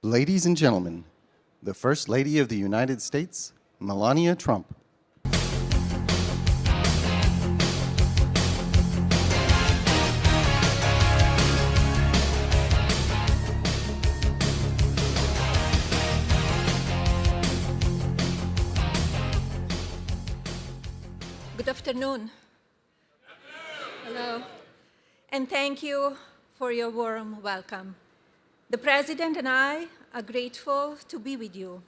Ladies and gentlemen, the First Lady of the United States, Melania Trump. Good afternoon. Hello. And thank you for your warm welcome. The President and I are grateful to be with you,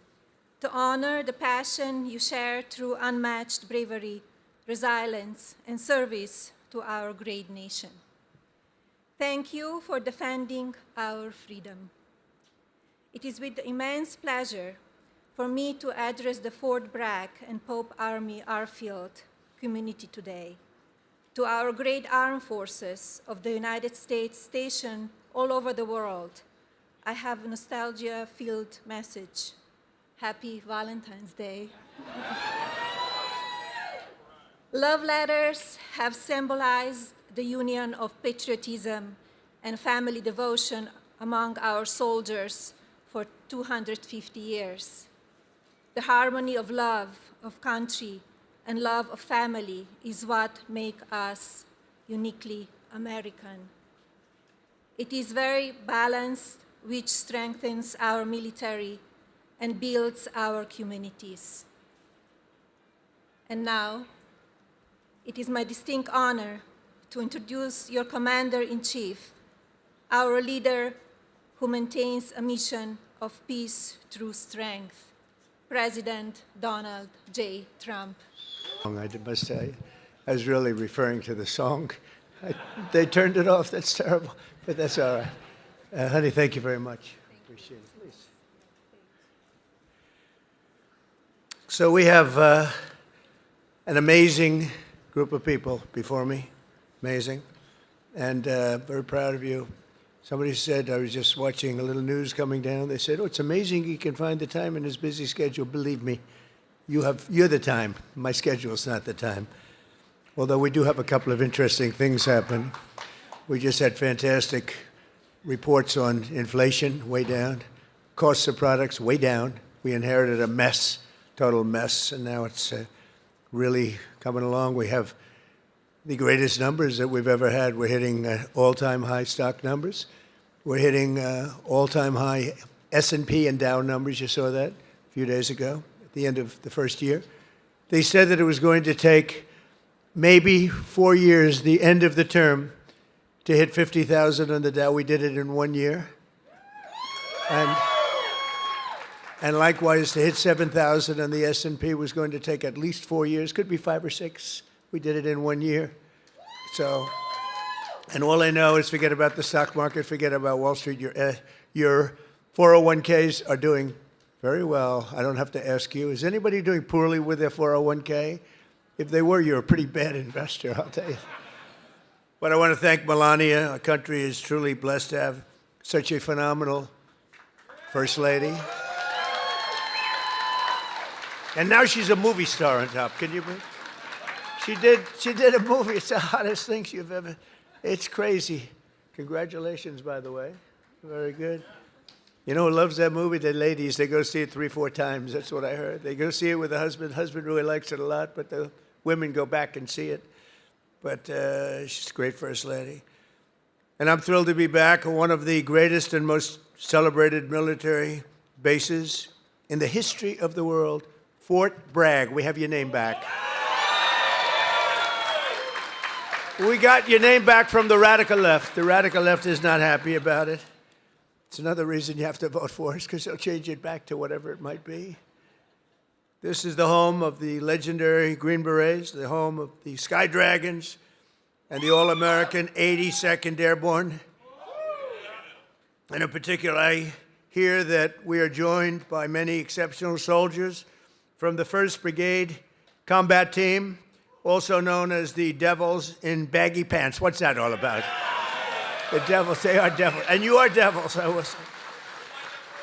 to honor the passion you share through unmatched bravery, resilience, and service to our great nation. Thank you for defending our freedom. It is with immense pleasure for me to address the Fort Bragg and Pope Army Airfield community today. To our great armed forces of the United States stationed all over the world, I have a nostalgia-filled message. Happy Valentine's Day. Love letters have symbolized the union of patriotism and family devotion among our soldiers for 250 years. The harmony of love of country and love of family is what makes us uniquely American. It is very balanced, which strengthens our military and builds our communities. And now, it is my distinct honor to introduce your Commander-in-Chief, our leader who maintains a mission of peace through strength, President Donald J. Trump. I must say, I was really referring to the song. They turned it off. That's terrible, but that's all right. Honey, thank you very much. Appreciate it. Please. So we have an amazing group of people before me, amazing, and very proud of you. Somebody said, I was just watching a little news coming down. They said, oh, it's amazing he can find the time in his busy schedule. Believe me, you're the time. My schedule's not the time. Although we do have a couple of interesting things happen. We just had fantastic reports on inflation, way down. Costs of products, way down. We inherited a mess, total mess, and now it's really coming along. We have the greatest numbers that we've ever had. We're hitting all-time high stock numbers. We're hitting all-time high S&P and Dow numbers. You saw that a few days ago, at the end of the first year. They said that it was going to take maybe 4 years, the end of the term, to hit 50,000 on the Dow. We did it in 1 year. And likewise, to hit 7,000 on the S&P was going to take at least 4 years, could be 5 or 6. We did it in 1 year. So, and all I know is forget about the stock market, forget about Wall Street. Your 401ks are doing very well. I don't have to ask you. Is anybody doing poorly with their 401k? If they were, you're a pretty bad investor, I'll tell you. But I want to thank Melania. Our country is truly blessed to have such a phenomenal First Lady. And now she's a movie star on top. Can you believe? She did a movie. It's the hottest thing you've ever. It's crazy. Congratulations, by the way. Very good. You know who loves that movie? The ladies. They go see it 3, 4 times. That's what I heard. They go see it with the husband. Husband really likes it a lot, but the women go back and see it. But she's a great First Lady. And I'm thrilled to be back on one of the greatest and most celebrated military bases in the history of the world, Fort Bragg. We have your name back. We got your name back from the radical left. The radical left is not happy about it. It's another reason you have to vote for us, because they'll change it back to whatever it might be. This is the home of the legendary Green Berets, the home of the Sky Dragons, and the all-American 82nd Airborne. And in particular, I hear that we are joined by many exceptional soldiers from the 1st Brigade Combat Team, also known as the Devils in Baggy Pants. What's that all about? The Devils, they are devils. And you are devils, I will say.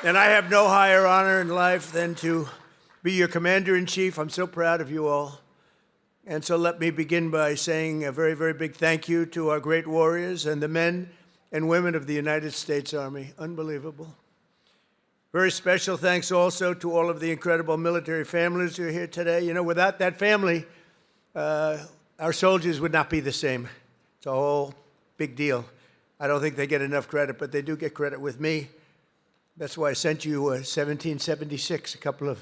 And I have no higher honor in life than to be your Commander-in-Chief. I'm so proud of you all. And so let me begin by saying a very, very big thank you to our great warriors and the men and women of the United States Army. Unbelievable. Very special thanks also to all of the incredible military families who are here today. You know, without that family, our soldiers would not be the same. It's a whole big deal. I don't think they get enough credit, but they do get credit with me. That's why I sent you 1776 a couple of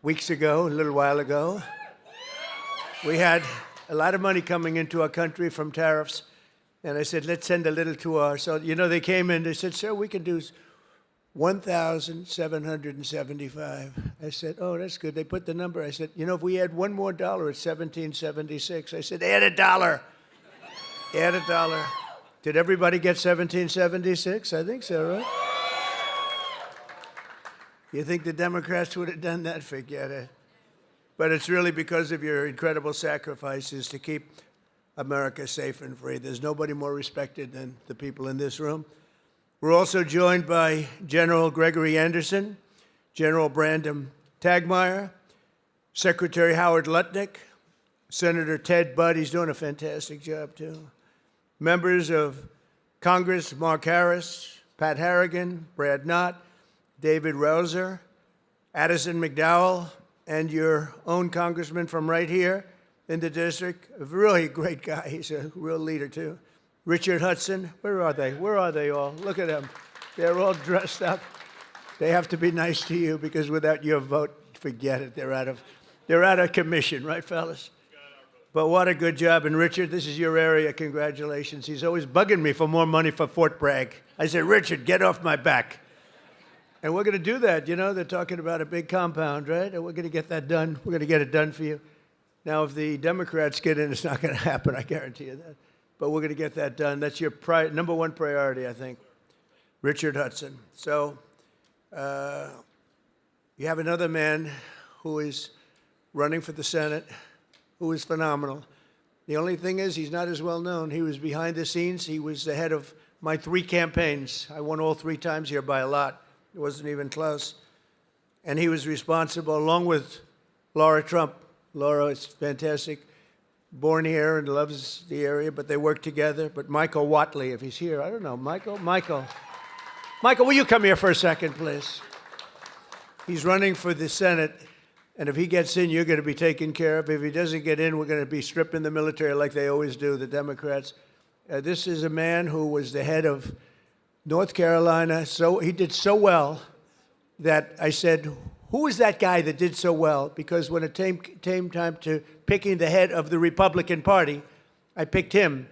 weeks ago, a little while ago. We had a lot of money coming into our country from tariffs, and I said, let's send a little to our soldiers. You know, they came in, they said, sir, we can do 1,775. I said, oh, that's good. They put the number. I said, you know, if we add one more dollar, it's 1776. I said, add a dollar. Add a dollar. Did everybody get 1776? I think so, right? You think the Democrats would have done that? Forget it. But it's really because of your incredible sacrifices to keep America safe and free. There's nobody more respected than the people in this room. We're also joined by General Gregory Anderson, General Brandon Tagmeyer, Secretary Howard Lutnick, Senator Ted Budd. He's doing a fantastic job, too. Members of Congress, Mark Harris, Pat Harrigan, Brad Knott, David Rouser, Addison McDowell, and your own congressman from right here in the district, a really great guy. He's a real leader, too. Richard Hudson. Where are they? Where are they all? Look at them. They're all dressed up. They have to be nice to you because without your vote, forget it. They're out of commission, right, fellas? But what a good job. And Richard, this is your area. Congratulations. He's always bugging me for more money for Fort Bragg. I said, Richard, get off my back. And we're going to do that. You know, they're talking about a big compound, right? And we're going to get that done. We're going to get it done for you. Now, if the Democrats get in, it's not going to happen. I guarantee you that. But we're going to get that done. That's your number one priority, I think. Richard Hudson. So you have another man who is running for the Senate, who is phenomenal. The only thing is he's not as well known. He was behind the scenes. He was the head of my 3 campaigns. I won all 3 times here by a lot. It wasn't even close. And he was responsible, along with Laura Trump. Laura is fantastic, born here and loves the area, but they work together. But Michael Watley, if he's here, I don't know. Michael, will you come here for a second, please? He's running for the Senate, and if he gets in, you're going to be taken care of. If he doesn't get in, we're going to be stripping the military like they always do, the Democrats. This is a man who was the head of North Carolina. So he did so well that I said, who is that guy that did so well? Because when it came time to picking the head of the Republican Party, I picked him.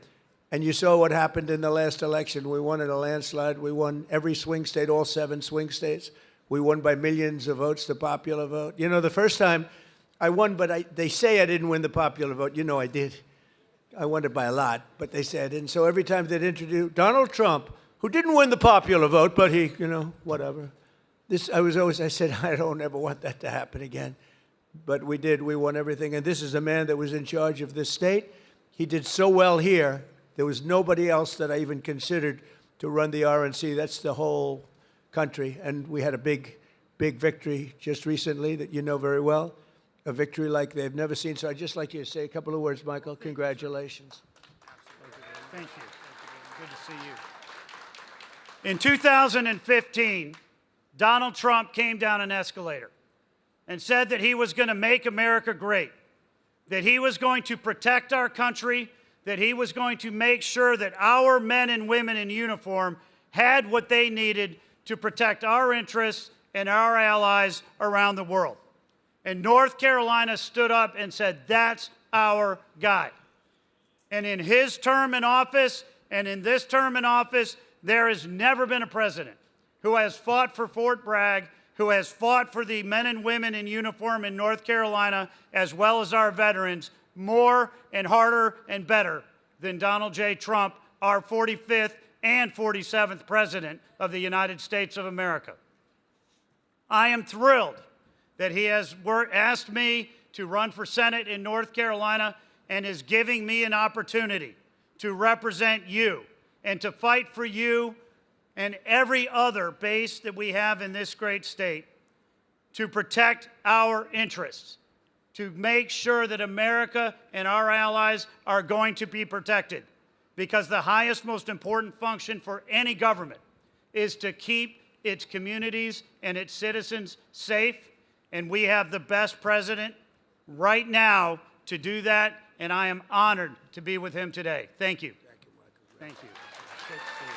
And you saw what happened in the last election. We won in a landslide. We won every swing state, all 7 swing states. We won by millions of votes, the popular vote. You know, the first time I won, but they say I didn't win the popular vote. You know I did. I won it by a lot, but they say I didn't. So every time they'd introduce Donald Trump, who didn't win the popular vote, but he, you know, whatever. I said, I don't ever want that to happen again. But we did. We won everything. And this is a man that was in charge of this state. He did so well here. There was nobody else that I even considered to run the RNC. That's the whole country. And we had a big, big victory just recently that you know very well, a victory like they've never seen. So I'd just like you to say a couple of words, Michael. Congratulations. Thank you. Good to see you. In 2015, Donald Trump came down an escalator and said that he was going to make America great, that he was going to protect our country, that he was going to make sure that our men and women in uniform had what they needed to protect our interests and our allies around the world. And North Carolina stood up and said, that's our guy. And in his term in office and in this term in office, there has never been a president who has fought for Fort Bragg, who has fought for the men and women in uniform in North Carolina, as well as our veterans, more and harder and better than Donald J. Trump, our 45th and 47th President of the United States of America. I am thrilled that he has asked me to run for Senate in North Carolina and is giving me an opportunity to represent you and to fight for you and every other base that we have in this great state to protect our interests, to make sure that America and our allies are going to be protected. Because the highest, most important function for any government is to keep its communities and its citizens safe, and we have the best president right now to do that, and I am honored to be with him today. Thank you. Thank you. Good to see you.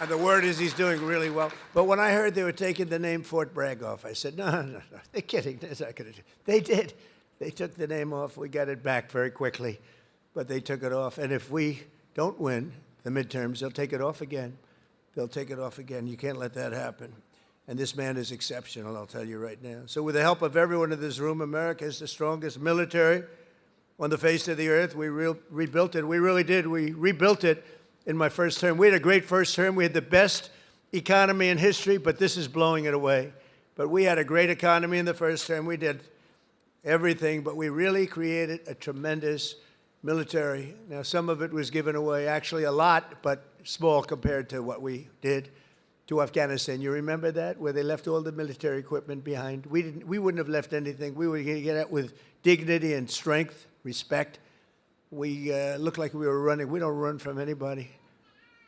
And the word is he's doing really well. But when I heard they were taking the name Fort Bragg off, I said, no, they're kidding. They're not going to do it. They did. They took the name off. We got it back very quickly, but they took it off. And if we don't win the midterms, they'll take it off again. They'll take it off again. You can't let that happen. And this man is exceptional, I'll tell you right now. So with the help of everyone in this room, America is the strongest military on the face of the earth. We rebuilt it. We really did. We rebuilt it in my first term. We had a great first term. We had the best economy in history, but this is blowing it away. But we had a great economy in the first term. We did everything, but we really created a tremendous military. Now, some of it was given away, actually a lot, but small compared to what we did to Afghanistan. You remember that, where they left all the military equipment behind? We wouldn't have left anything. We would get out with dignity and strength, respect. We looked like we were running. We don't run from anybody.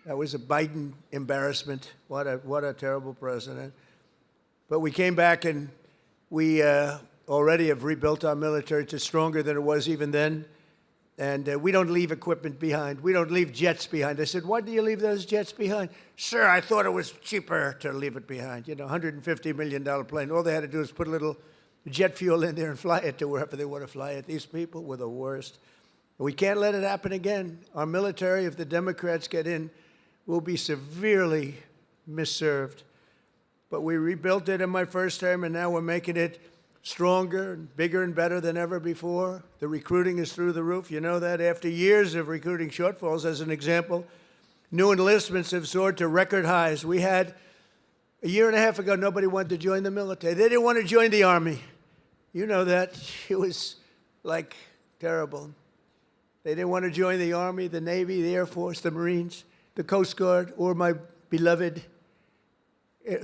That was a Biden embarrassment. What a terrible president. But we came back and we already have rebuilt our military to stronger than it was even then. And we don't leave equipment behind. We don't leave jets behind. I said, why do you leave those jets behind? Sir, I thought it was cheaper to leave it behind. You know, $150 million plane. All they had to do is put a little jet fuel in there and fly it to wherever they want to fly it. These people were the worst. We can't let it happen again. Our military, if the Democrats get in, will be severely misserved. But we rebuilt it in my first term, and now we're making it stronger and bigger and better than ever before. The recruiting is through the roof. You know that. After years of recruiting shortfalls, as an example, new enlistments have soared to record highs. We had, a year and a half ago, nobody wanted to join the military. They didn't want to join the Army. You know that. It was like terrible. They didn't want to join the Army, the Navy, the Air Force, the Marines, the Coast Guard, or my beloved,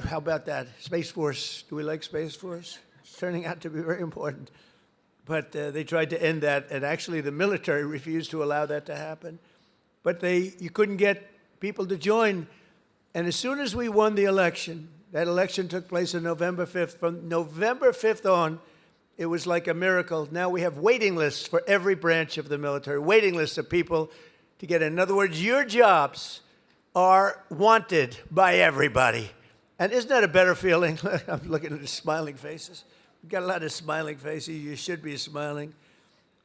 how about that, Space Force. Do we like Space Force? It's turning out to be very important. But they tried to end that, and actually the military refused to allow that to happen. But you couldn't get people to join. And as soon as we won the election, that election took place on November 5th. From November 5th on, it was like a miracle. Now we have waiting lists for every branch of the military, waiting lists of people to get in. In other words, your jobs are wanted by everybody. And isn't that a better feeling? I'm looking at the smiling faces. We've got a lot of smiling faces. You should be smiling.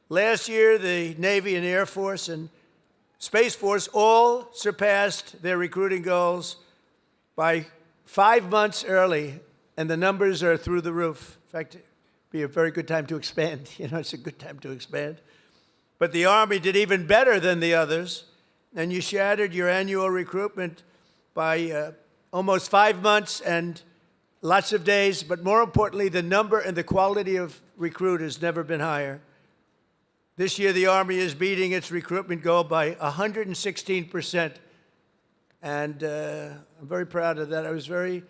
Last year, the Navy and Air Force and Space Force all surpassed their recruiting goals by 5 months early, and the numbers are through the roof. In fact, be a very good time to expand. You know, it's a good time to expand. But the Army did even better than the others, and you shattered your annual recruitment by almost 5 months and lots of days. But more importantly, the number and the quality of recruit has never been higher. This year, the Army is beating its recruitment goal by 116%. And I'm very proud of that. I was very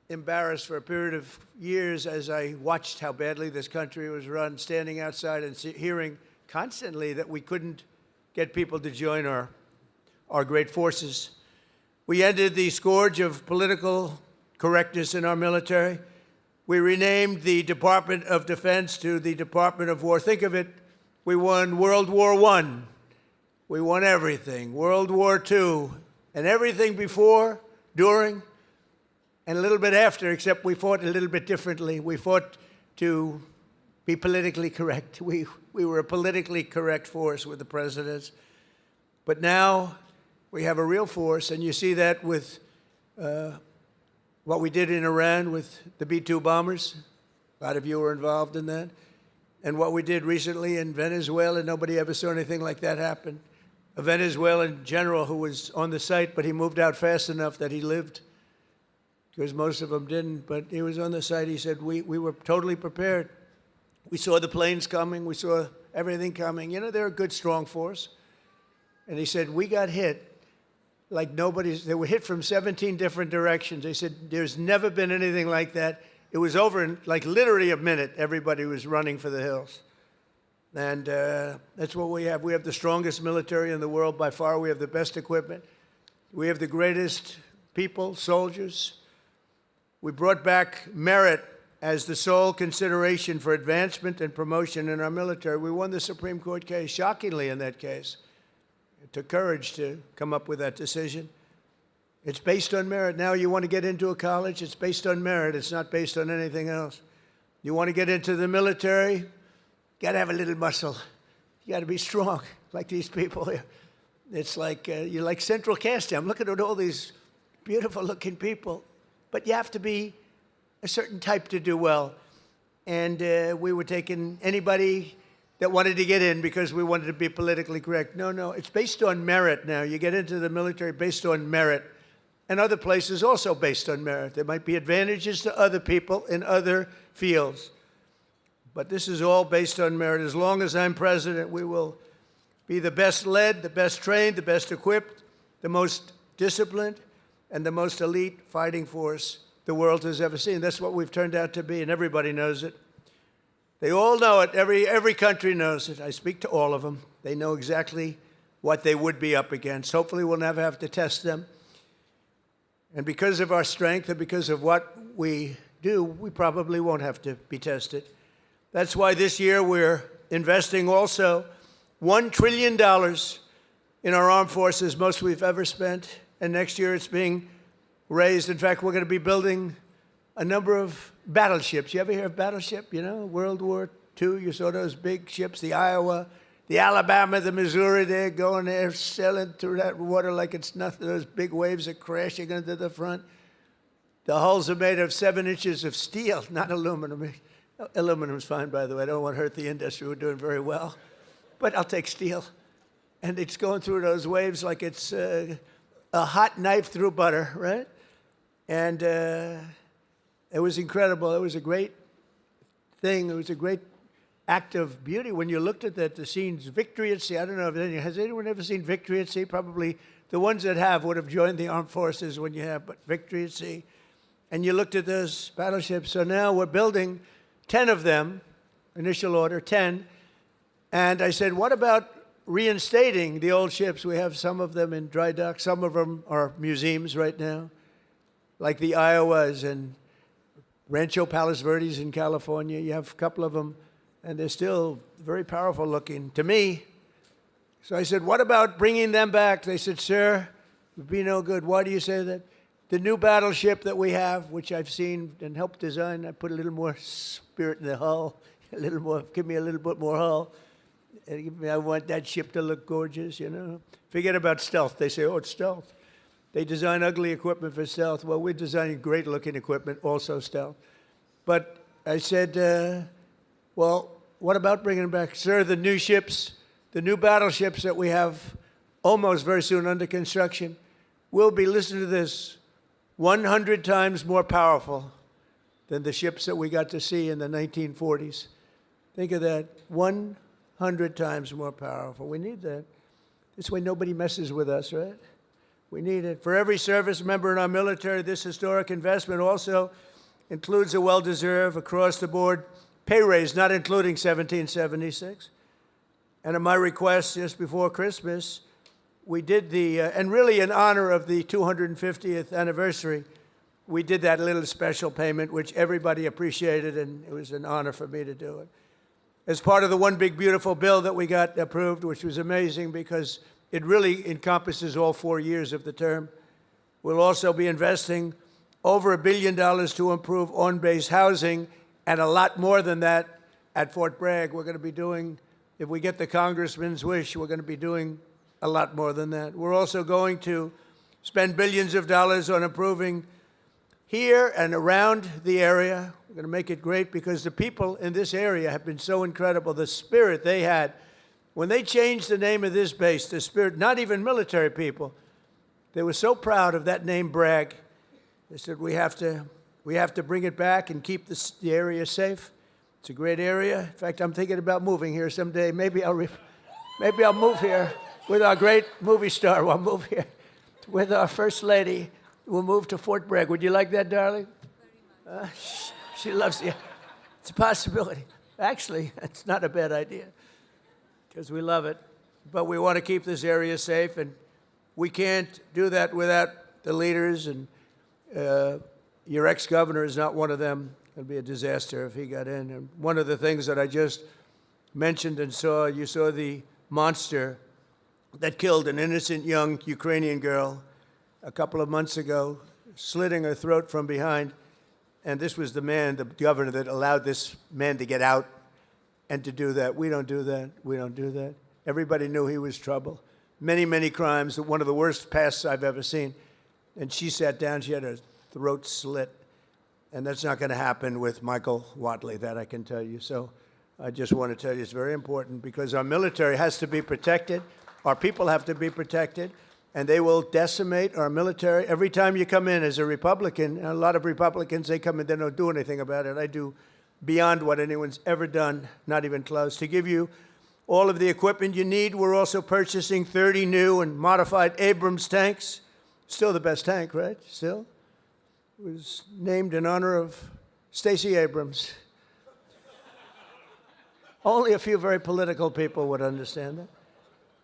embarrassed for a period of years as I watched how badly this country was run, standing outside and hearing constantly that we couldn't get people to join our great forces. We ended the scourge of political correctness in our military. We renamed the Department of Defense to the Department of War. Think of it, we won World War I. We won everything. World War II, and everything before, during, and a little bit after, except we fought a little bit differently. We fought to be politically correct. We were a politically correct force with the presidents. But now we have a real force, and you see that with what we did in Iran with the B-2 bombers. A lot of you were involved in that. And what we did recently in Venezuela, nobody ever saw anything like that happen. A Venezuelan general who was on the site, but he moved out fast enough that he lived, because most of them didn't. But he was on the site. He said, we were totally prepared. We saw the planes coming. We saw everything coming. You know, they're a good, strong force. And he said, we got hit like nobody's. They were hit from 17 different directions. They said, there's never been anything like that. It was over in like literally a minute. Everybody was running for the hills. And that's what we have. We have the strongest military in the world by far. We have the best equipment. We have the greatest people, soldiers. We brought back merit as the sole consideration for advancement and promotion in our military. We won the Supreme Court case, shockingly in that case. It took courage to come up with that decision. It's based on merit. Now you want to get into a college, it's based on merit. It's not based on anything else. You want to get into the military, you got to have a little muscle. You got to be strong, like these people here. It's like you're like central casting. I'm looking at all these beautiful-looking people, but you have to be a certain type to do well. And we were taking anybody that wanted to get in because we wanted to be politically correct. No, it's based on merit now. You get into the military based on merit. And other places also based on merit. There might be advantages to other people in other fields. But this is all based on merit. As long as I'm president, we will be the best led, the best trained, the best equipped, the most disciplined, and the most elite fighting force the world has ever seen. That's what we've turned out to be, and everybody knows it. They all know it. Every country knows it. I speak to all of them. They know exactly what they would be up against. Hopefully we'll never have to test them. And because of our strength and because of what we do, we probably won't have to be tested. That's why this year we're investing also $1 trillion in our armed forces, most we've ever spent. And next year it's being raised. In fact, we're going to be building a number of battleships. You ever hear of battleship? You know, World War II, you saw those big ships, the Iowa, the Alabama, the Missouri, they're going there, sailing through that water like it's nothing. Those big waves are crashing into the front. The hulls are made of 7 inches of steel, not aluminum. Aluminum's fine, by the way. I don't want to hurt the industry. We're doing very well. But I'll take steel. And it's going through those waves like it's a hot knife through butter, right? And it was incredible. It was a great thing. It was a great act of beauty when you looked at that, the scenes, Victory at Sea. I don't know, has anyone ever seen Victory at Sea? Probably the ones that have would have joined the armed forces when you have, but Victory at Sea. And you looked at those battleships. So now we're building 10 of them, initial order, 10. And I said, what about reinstating the old ships? We have some of them in dry dock. Some of them are museums right now, like the Iowas and Rancho Palos Verdes in California. You have a couple of them, and they're still very powerful looking to me. So I said, what about bringing them back? They said, sir, it would be no good. Why do you say that? The new battleship that we have, which I've seen and helped design, I put a little more spirit in the hull, a little more, give me a little bit more hull. I want that ship to look gorgeous, you know. Forget about stealth. They say, oh, it's stealth. They design ugly equipment for stealth. Well, we're designing great-looking equipment, also stealth. But I said, well, what about bringing them back? Sir, the new ships, the new battleships that we have almost very soon under construction will be, listen to this, 100 times more powerful than the ships that we got to see in the 1940s. Think of that, 100 times more powerful. We need that. This way nobody messes with us, right? We need it. For every service member in our military, this historic investment also includes a well-deserved, across-the-board pay raise, not including 1776. And at my request just before Christmas, we did the, and really in honor of the 250th anniversary, we did that little special payment, which everybody appreciated, and it was an honor for me to do it. As part of the one big beautiful bill that we got approved, which was amazing because it really encompasses all 4 years of the term. We'll also be investing over $1 billion to improve on-base housing, and a lot more than that at Fort Bragg. We're going to be doing, if we get the congressman's wish, we're going to be doing a lot more than that. We're also going to spend billions of dollars on improving here and around the area. We're going to make it great because the people in this area have been so incredible. The spirit they had. When they changed the name of this base, the spirit, not even military people, they were so proud of that name, Bragg. They said, we have to bring it back and keep the area safe. It's a great area. In fact, I'm thinking about moving here someday. Maybe I'll move here with our great movie star. We'll move here with our First Lady. We'll move to Fort Bragg. Would you like that, darling? She loves you. It's a possibility. Actually, it's not a bad idea because we love it. But we want to keep this area safe, and We can't do that without the leaders, and your ex-governor is not one of them. It would be a disaster if he got in. And one of the things that I just mentioned and saw, you saw the monster that killed an innocent young Ukrainian girl a couple of months ago, slitting her throat from behind. And this was the man, the governor, that allowed this man to get out and to do that. We don't do that. We don't do that. Everybody knew he was trouble. Many, many crimes, one of the worst pasts I've ever seen. And she sat down, she had her throat slit. And that's not going to happen with Michael Watley, that I can tell you. So I just want to tell you it's very important because our military has to be protected. Our people have to be protected. And they will decimate our military. Every time you come in as a Republican, and a lot of Republicans, they come in, they don't do anything about it. I do beyond what anyone's ever done, not even close. To give you all of the equipment you need, we're also purchasing 30 new and modified Abrams tanks. Still the best tank, right? Still? It was named in honor of Stacey Abrams. Only a few very political people would understand that.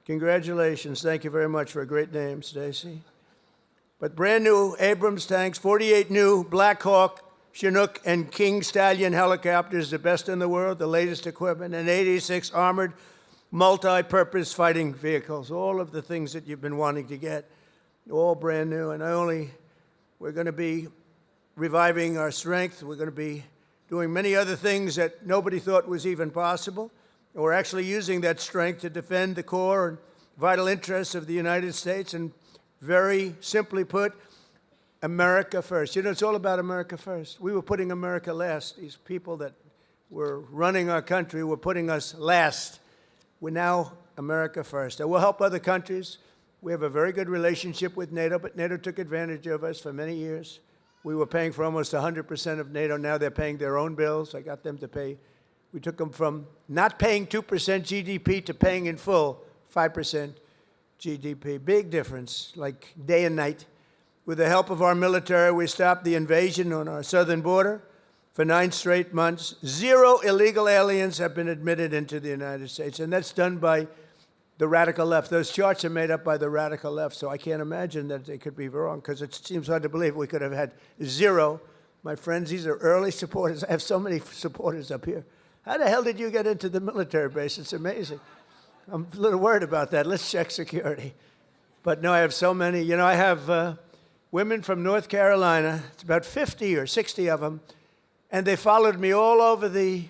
Congratulations. Thank you very much for a great name, Stacey. But brand new Abrams tanks, 48 new Black Hawk, Chinook, and King Stallion helicopters, the best in the world, the latest equipment, and 86 armored multi-purpose fighting vehicles, all of the things that you've been wanting to get, all brand new. And we're going to be reviving our strength. We're going to be doing many other things that nobody thought was even possible. And we're actually using that strength to defend the core and vital interests of the United States. And very simply put, America first. You know, it's all about America first. We were putting America last. These people that were running our country were putting us last. We're now America first. And we'll help other countries. We have a very good relationship with NATO, but NATO took advantage of us for many years. We were paying for almost 100% of NATO. Now they're paying their own bills. I got them to pay. We took them from not paying 2% GDP to paying in full 5% GDP. Big difference, like day and night. With the help of our military, we stopped the invasion on our southern border for 9 straight months. 0 illegal aliens have been admitted into the United States, and that's done by the radical left. Those charts are made up by the radical left, so I can't imagine that they could be wrong, because it seems hard to believe we could have had 0. My friends, these are early supporters. I have so many supporters up here. How the hell did you get into the military base? It's amazing. I'm a little worried about that. Let's check security. But no, I have so many. You know, I have women from North Carolina. It's about 50 or 60 of them. And they followed me all over the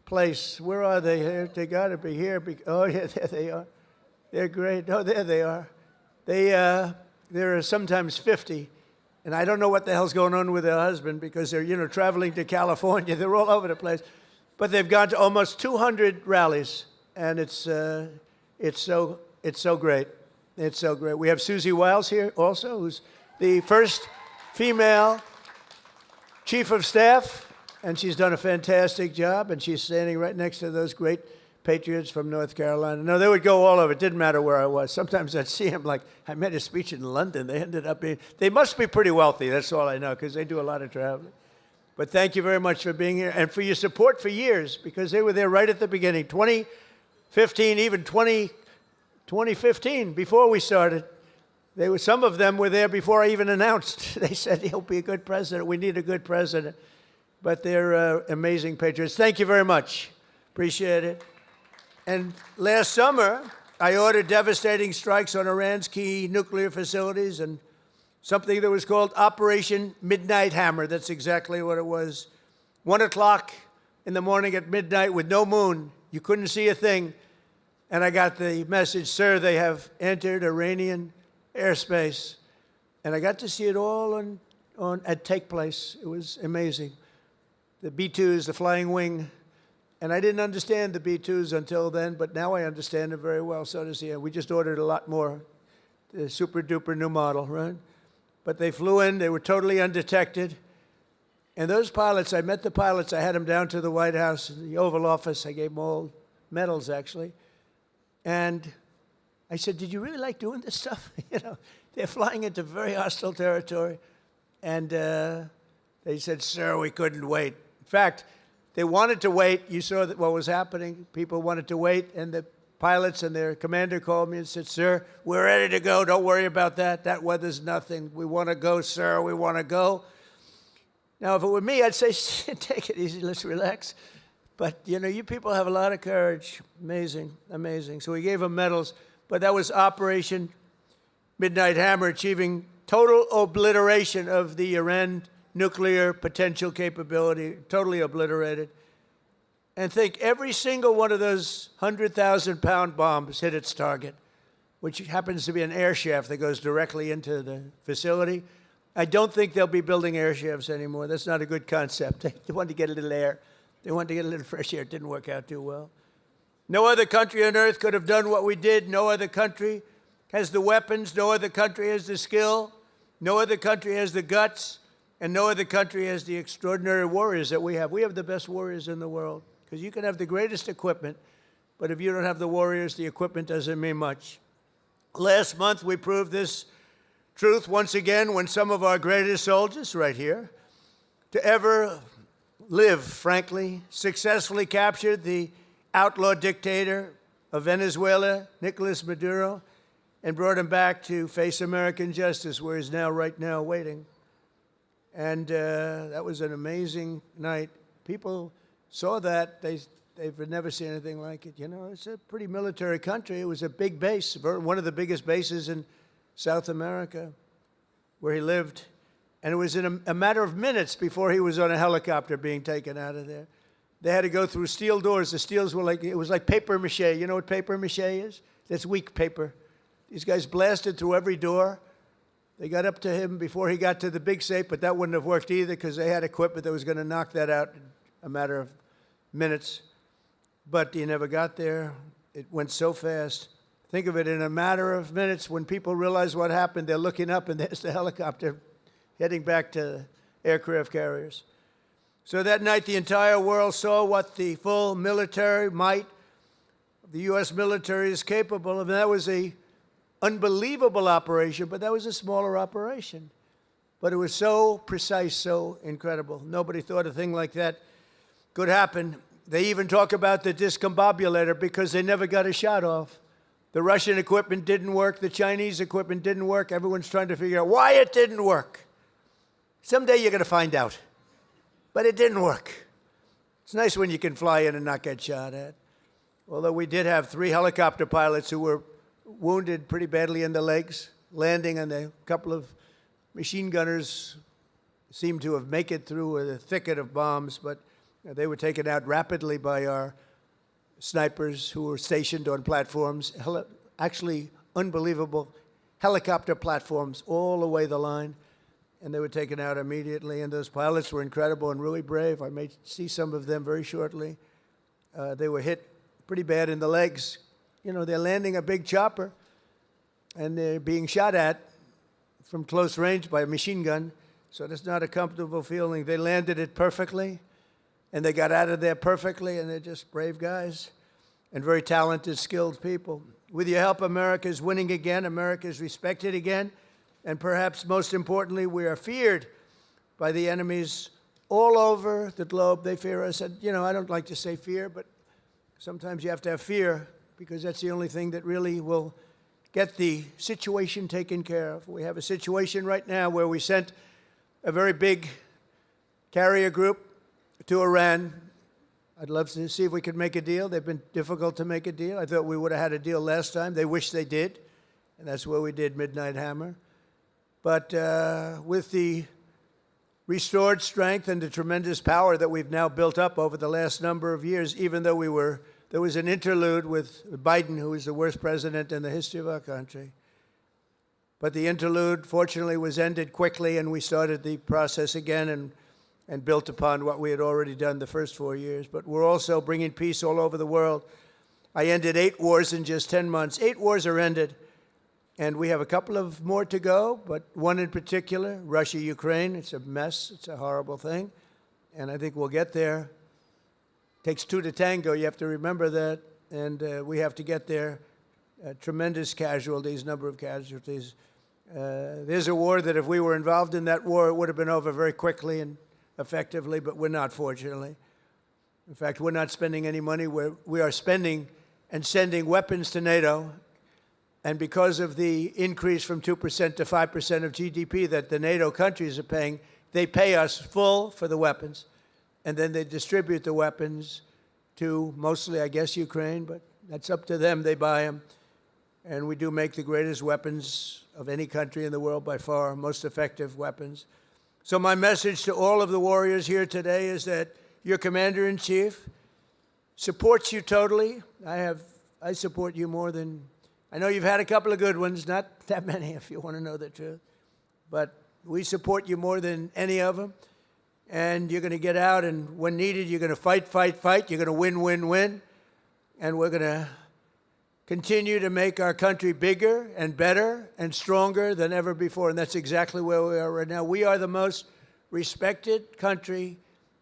place. Where are they? Here? They got to be here. Oh, yeah, there they are. They're great. Oh, there they are. There are sometimes 50. And I don't know what the hell's going on with their husband, because they're, you know, traveling to California. They're all over the place. But they've gone to almost 200 rallies. And it's so great. It's so great. We have Susie Wiles here also, who's the first female chief of staff, and she's done a fantastic job, and she's standing right next to those great patriots from North Carolina. No, they would go all over. It didn't matter where I was. Sometimes I'd see them, like, I made a speech in London. They ended up being, they must be pretty wealthy, that's all I know, because they do a lot of traveling. But thank you very much for being here, and for your support for years, because they were there right at the beginning, 2015, even 2015, before we started. Some of them were there before I even announced. They said, he'll be a good president. We need a good president. But they're amazing patriots. Thank you very much. Appreciate it. And last summer, I ordered devastating strikes on Iran's key nuclear facilities, and something that was called Operation Midnight Hammer. That's exactly what it was. 1 o'clock in the morning at midnight with no moon. You couldn't see a thing. And I got the message, sir, they have entered Iranian airspace. And I got to see it all take place. It was amazing. The B-2s, the flying wing. And I didn't understand the B-2s until then, but now I understand them very well. So does he. We just ordered a lot more. The super-duper new model, right? But they flew in. They were totally undetected. And those pilots, I met the pilots. I had them down to the White House, the Oval Office. I gave them all medals, actually. And I said, did you really like doing this stuff? You know, they're flying into very hostile territory. And they said, sir, we couldn't wait. In fact, they wanted to wait. You saw what was happening. People wanted to wait. And the pilots and their commander called me and said, "Sir, we're ready to go. Don't worry about that. That weather's nothing. We want to go, sir. We want to go." Now, if it were me, I'd say, "Take it easy. Let's relax." But, you know, you people have a lot of courage. Amazing, amazing. So we gave them medals. But that was Operation Midnight Hammer, achieving total obliteration of the Iran nuclear potential capability, totally obliterated. And think every single one of those 100,000-pound bombs hit its target, which happens to be an air shaft that goes directly into the facility. I don't think they'll be building air shafts anymore. That's not a good concept. They wanted to get a little air. They wanted to get a little fresh air. It didn't work out too well. No other country on earth could have done what we did. No other country has the weapons. No other country has the skill. No other country has the guts. And no other country has the extraordinary warriors that we have. We have the best warriors in the world. Because you can have the greatest equipment, but if you don't have the warriors, the equipment doesn't mean much. Last month, we proved this truth once again when some of our greatest soldiers, right here, to ever live, frankly, successfully captured the outlaw dictator of Venezuela, Nicolas Maduro, and brought him back to face American justice, where he's now, right now, waiting. And that was an amazing night. People saw that. They've never seen anything like it. You know, it's a pretty military country. It was a big base, one of the biggest bases in South America, where he lived. And it was in a matter of minutes before he was on a helicopter being taken out of there. They had to go through steel doors. The steels were like, it was like paper mache. You know what paper mache is? That's weak paper. These guys blasted through every door. They got up to him before he got to the big safe, but that wouldn't have worked either because they had equipment that was going to knock that out in a matter of minutes. But he never got there. It went so fast. Think of it, in a matter of minutes, when people realize what happened, they're looking up and there's the helicopter heading back to aircraft carriers. So that night, the entire world saw what the full military might of the U.S. military is capable of. And that was an unbelievable operation, but that was a smaller operation. But it was so precise, so incredible. Nobody thought a thing like that could happen. They even talk about the discombobulator because they never got a shot off. The Russian equipment didn't work. The Chinese equipment didn't work. Everyone's trying to figure out why it didn't work. Someday you're going to find out. But it didn't work. It's nice when you can fly in and not get shot at. Although we did have 3 helicopter pilots who were wounded pretty badly in the legs, landing, and a couple of machine gunners seemed to have made it through a thicket of bombs, but they were taken out rapidly by our snipers who were stationed on platforms, actually unbelievable helicopter platforms all the way the line, and they were taken out immediately. And those pilots were incredible and really brave. I may see some of them very shortly. They were hit pretty bad in the legs. You know, they're landing a big chopper, and they're being shot at from close range by a machine gun, so that's not a comfortable feeling. They landed it perfectly, and they got out of there perfectly, and they're just brave guys and very talented, skilled people. With your help, America is winning again. America is respected again. And perhaps most importantly, we are feared by the enemies all over the globe. They fear us. And, you know, I don't like to say fear, but sometimes you have to have fear because that's the only thing that really will get the situation taken care of. We have a situation right now where we sent a very big carrier group to Iran. I'd love to see if we could make a deal. They've been difficult to make a deal. I thought we would have had a deal last time. They wish they did, and that's where we did Midnight Hammer. But with the restored strength and the tremendous power that we've now built up over the last number of years, even though there was an interlude with Biden, who is the worst president in the history of our country. But the interlude, fortunately, was ended quickly, and we started the process again and built upon what we had already done the first 4 years. But we're also bringing peace all over the world. I ended 8 wars in just 10 months. 8 wars are ended, and we have a couple of more to go, but one in particular, Russia-Ukraine. It's a mess. It's a horrible thing, and I think we'll get there. It takes 2 to tango. You have to remember that, and we have to get there. Tremendous casualties, number of casualties. There's a war that if we were involved in that war, it would have been over very quickly and effectively, but we're not, fortunately. In fact, we're not spending any money. We are spending and sending weapons to NATO. And because of the increase from 2% to 5% of GDP that the NATO countries are paying, they pay us full for the weapons. And then they distribute the weapons to mostly, I guess, Ukraine, but that's up to them. They buy them. And we do make the greatest weapons of any country in the world by far, most effective weapons. So my message to all of the warriors here today is that your commander-in-chief supports you totally. I support you more than, I know you've had a couple of good ones, not that many if you want to know the truth, but we support you more than any of them. And you're going to get out, and when needed, you're going to fight, fight, fight. You're going to win, win, win. And we're going to continue to make our country bigger and better and stronger than ever before. And that's exactly where we are right now. We are the most respected country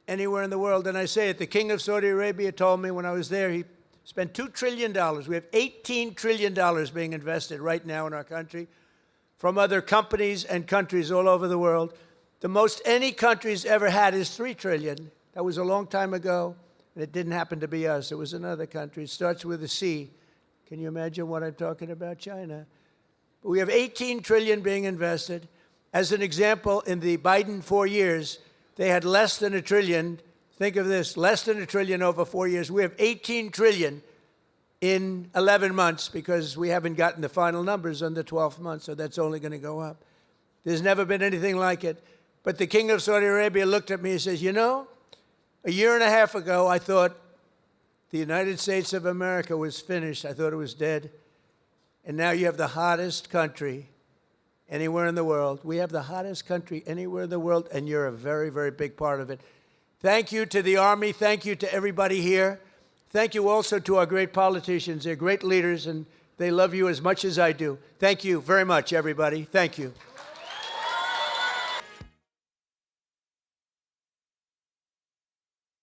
anywhere in the world. And I say it, the King of Saudi Arabia told me when I was there, he spent $2 trillion. We have $18 trillion being invested right now in our country from other companies and countries all over the world. The most any country's ever had is $3 trillion. That was a long time ago, and it didn't happen to be us. It was another country. It starts with a C. Can you imagine what I'm talking about? China. But we have $18 trillion being invested. As an example, in the Biden 4 years, they had less than $1 trillion. Think of this, less than $1 trillion over 4 years. We have $18 trillion in 11 months because we haven't gotten the final numbers on the 12th month, so that's only going to go up. There's never been anything like it. But the King of Saudi Arabia looked at me and says, you know, a year and a half ago, I thought the United States of America was finished. I thought it was dead. And now you have the hottest country anywhere in the world. We have the hottest country anywhere in the world, and you're a very, very big part of it. Thank you to the Army. Thank you to everybody here. Thank you also to our great politicians. They're great leaders, and they love you as much as I do. Thank you very much, everybody. Thank you.